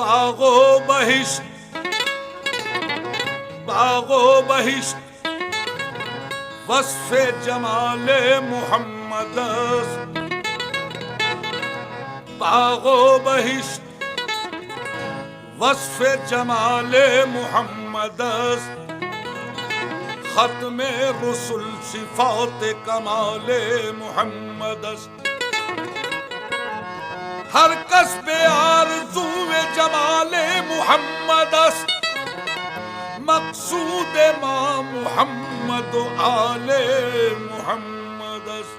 باغ و بہشت وصف جمال محمد است. باغ و بہشت وصف جمال محمد است. ختم رسل صفات کمال محمد است. ہر کس بے آرزو جمال محمد است. مقصود ما محمد و آل محمد است.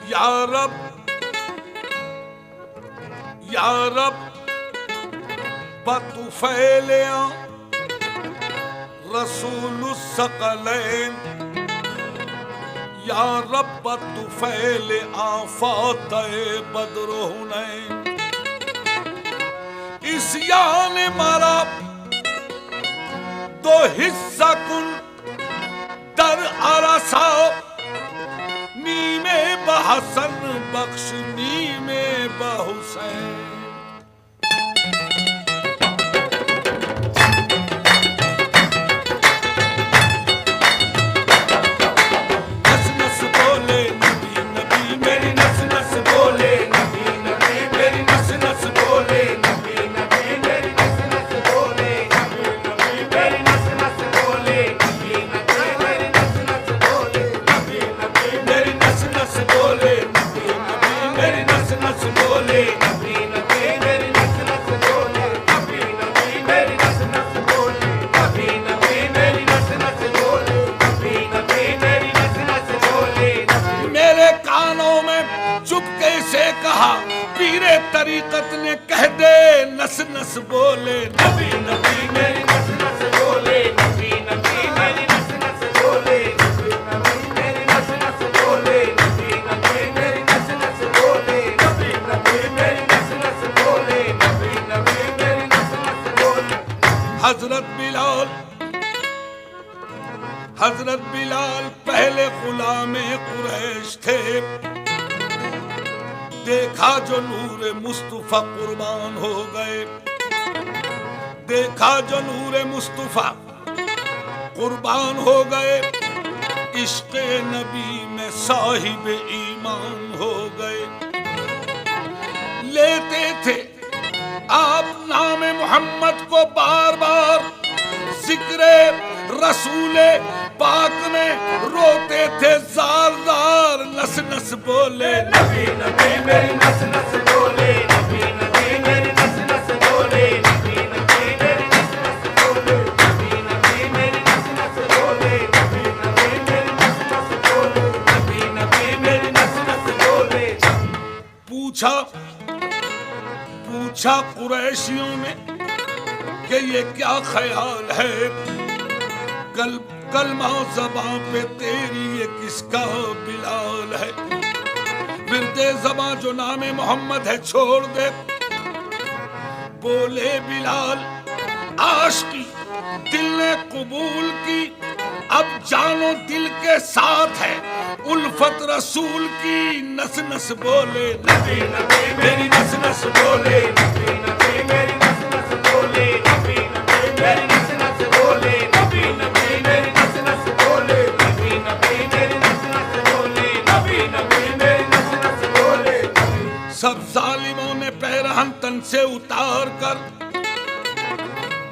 یا رب بطفیل رسول الثقلین. یا رب بطفیل آفات بدر و حنین. عصیان مرا دو حصہ کن در عرصا. نیمے بحسن بخش نیمے بحسین. طریقت نے کہہ دے نس نس بولے نبی نبی میری نس نس بولے. نبی نبی میری نس نس بولے. نبی نبی میری نس نس بولے. نبی نبی میری نس نس بولے. نبی نبی میری نس نس بولے. نبی نبی میری نس نس بولے. حضرت بلال پہلے غلام قریش تھے. دیکھا جو نور مصطفیٰ قربان ہو گئے. دیکھا جو نور مصطفیٰ قربان ہو گئے. عشق نبی میں صاحب ایمان ہو گئے. لیتے تھے آپ نام محمد کو بار بار. ذکر رسول پاک میں روتے تھے زار زار. نس نس بولے نبی نبی میری نس نس بولے. نبی نبی میری نس نس بولے. نبی نبی میری نس نس بولے. نبی نبی میری نس نس بولے. نبی نبی میری نس نس بولے. نبی نبی میری نس نس بولے. پوچھا قریشیوں نے کہ یہ کیا خیال ہے. کلمہ زباں پہ تیری یہ کس کا بلال ہے. ورد زباں جو نام محمد ہے چھوڑ دے. بولے بلال عاشقی دل نے قبول کی. اب جانو دل کے ساتھ ہے الفت رسول کی. نس نس بولے نبی نبی میری نس نس بولے. نبی نبی میری نس نس بولے. نبی نبی میری نس نس بولے. نبی نبی میری نس نس بولے. نبی نبی میری نس نس بولے. نبی نبی میری نس نس بولے. سب ظالموں نے پیرہن تن سے اتار کر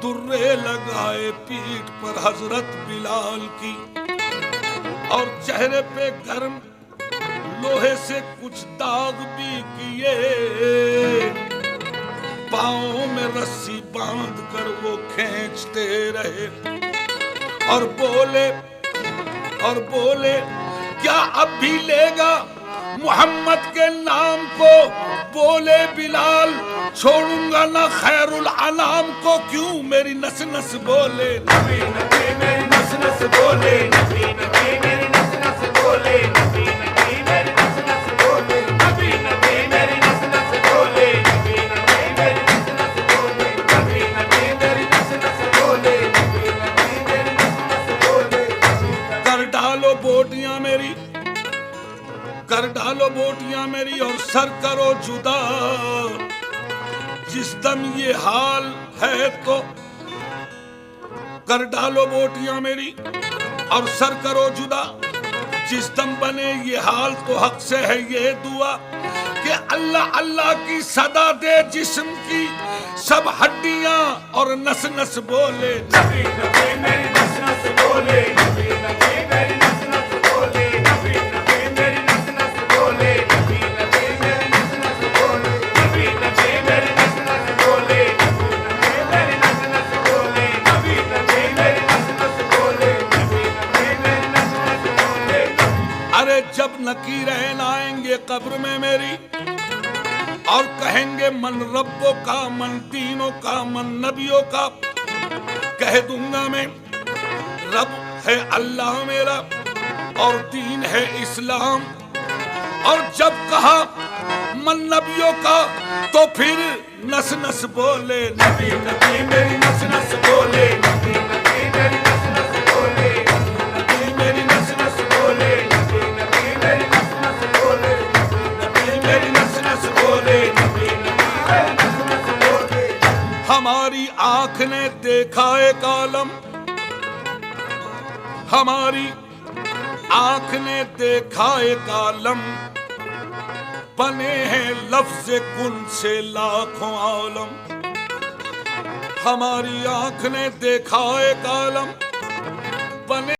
درے لگائے پیٹھ پر حضرت بلال کی. اور چہرے پہ گرم لوہے سے کچھ داغ بھی کیے. پاؤں میں رسی باندھ کر وہ کھینچتے رہے. اور بولے کیا اب بھی لے گا محمد کے نام کو. بولے بلال چھوڑوں گا نہ خیر الانام کو. کیوں میری نس نس بولے. نبی نبی میری نس نس بولے. نبی نبی میری نس نس بولے. نبی نبی میری نس نس بولے. نبی نبی میری نس نس بولے. نبی نبی میری نس نس بولے. نبی نبی میری نس نس بولے. نبی نبی میری نس نس بولے. کر ڈالو بوٹیاں میری. کر ڈالو بوٹیاں میری اور سر کرو جدا. جس دم یہ حال ہے تو کر ڈالو بوٹیاں میری اور سر کرو جدا. جس دم بنے یہ حال تو حق سے ہے یہ دعا کہ اللہ اللہ کی صدا دے جسم کی سب ہڈیاں اور نس نس بولے. نبی نبی میری نس نس بولے. نبی نبی میری نس نس بولے. نبی نبی میری نس نس بولے. نبی نبی میری نس نس بولے. نبی نبی میری نس نس بولے. نبی نبی میری نس نس بولے. نبی نبی میری نس نس بولے. نبی نبی میری نس نس بولے. ارے جب نکیرین آئیں گے قبر میں میری اور کہیں گے من ربوں کا من دینوں کا من نبیوں کا, کہہ دوں گا میں رب ہے اللہ میرا اور دین ہے اسلام. اور جب کہا من نبیوں کا تو پھر نس نس بولے. نبی نبی میری نس نس بولے. نبی نبی میری نس نس بولے. نبی میری نس نس بولے. نبی نبی میری نس نس بولے. نبی میری نس نس بولے. نبی نبی میری نس نس بولے. ہماری آنکھ نے دیکھا ایک عالم, ہماری آنکھ نے دیکھا ایک عالم, بنے ہیں لفظ کن سے لاکھوں عالم. ہماری آنکھ نے دیکھا ایک عالم, بنے